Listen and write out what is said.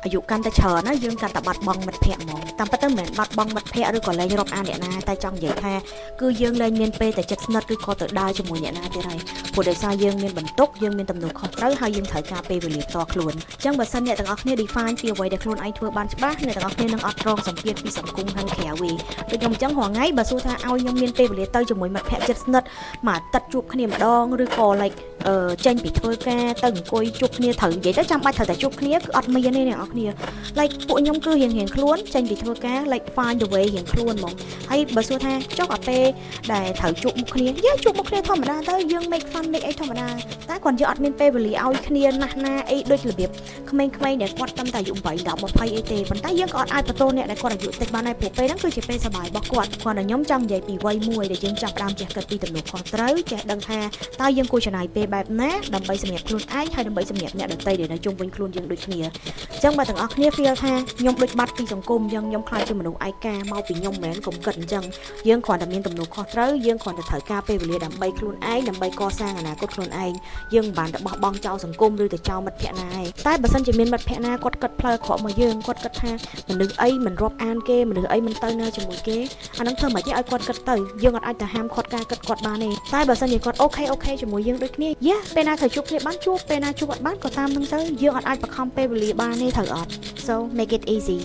អាយុកាន់តែច្រើនណាយើងកាន់តែបាត់បង់មិត្តភ័ក្តិហ្មងតាមពិតទៅមិនមែនបាត់បង់មិត្តភ័ក្តិឬក៏លែងរាប់អានអ្នកណាតែចង់និយាយថាគឺយើងលែងមានពេលតែចិត្តស្និទ្ធឬក៏ទៅដើរជាមួយអ្នកណាទៀតហើយព្រោះដោយសារយើងមានបន្ទុកយើងមានទំនួលខុសត្រូវហើយយើងត្រូវការពេលវេលាផ្ទាល់ខ្លួនអញ្ចឹងបើសិនអ្នកទាំងអស់គ្នា define ពីអ្វីដែលខ្លួនឯងធ្វើបានច្បាស់អ្នកទាំងអស់គ្នានឹងអត់រងសម្ពាធពីសង្គមខាងក្រៅវិញដូចខ្ញុំអញ្ចឹងរាល់ថ្ងៃបើសួរថាឲ្យខ្ញុំមានពេលវេលាទៅជាមួយមិត្តភ័ក្តិចិត្តស្និទ្ធមួយអាទិត្យជួបគ្នាម្ដងឬក៏ like ចេញពីធ្វើការទៅអង្គុយជួបគ្នាត្រូវនិយាយទៅចាំបាច់ត្រូវតែជួបគ្នាគឺអត់មានទេអ្នកនរគ្នា like ពួកខ្ញុំគឺរៀងខ្លួនចេញពីធ្វើការ like find the way រៀងខ្លួនហ្មងហើយបើសួរថាចុះអាពេលដែលត្រូវជួបមុខគ្នាយើងជួបមុខគ្នាធម្មតាទៅយើង make fun make អីធម្មតាតែគាត់យើងអត់មានពេលវេលាឲ្យគ្នាណាស់ណាអីដូចរបៀបក្មេងៗដែលគាត់តាមតែអាយុ8 10 20អីទេប៉ុន្តែយើងក៏អត់អាចបន្ទោសអ្នកដែលគាត់អាយុតិចបានដែរព្រោះពេលហ្នឹងគឺជាពេលសប្បាយរបស់គាត់គាត់ខ្ញុំចង់និយាយពីវ័យមួយដែលយើងចាប់ផ្ដើមចេះគិតពីទំនួលខុសត្រូវចេះដឹងថាតើយើងគួរចំណាយពេលបែបណាដើម្បីសម្រាប់ខ្លួនឯងហើយដើម្បីសម្រាប់អ្នកដទៃដែលនៅជុំវិញខ្លួនយើងដូចគ្នាអញ្ចឹងបើទាំងអស់គ្នា feel ថាខ្ញុំដូចបាត់ពីសង្គមយើងខ្ញុំខ្លាចជាមនុស្សឯកាមកពីខ្ញុំមិនមែនកុំគិតអញ្ចឹងយើងគ្រាន់តែមានទំនួលខុសត្រូវយើងគ្រាន់តែត្រូវការពេលវេលាដើម្បីខ្លួនឯងដើម្បីកសាងអនាគតខ្លួនឯងយើងមិនបានទៅបោះបង់ចោលសង្គមឬទៅចោលមិត្តភ័ក្តិណាឯងតែបើសិនជាមានមិត្តភ័ក្តិណាគាត់គិតផ្លូវខកមកយើងគាត់គិតថាមនុស្សអីមិនរាប់អានគេមនុស្សអីមិនទៅនៅជាមួយគេអានឹងធ្វើមិនទេឲ្យគាត់គិតទៅយើងអត់អាចទៅហាមឃាត់ការគិតគាត់បានទេតែបើសិនជាគាត់អូខេជាមួយយើងដូចគ្នាយ៉ាពេលណាត្រូវជួបគ្នាបានជួបពេលណាជួបអត់បានក៏តាមនឹងទៅយើងអត់អាចបង្ខំពេលវេលាបានទេត្រូវអត់ so make it easy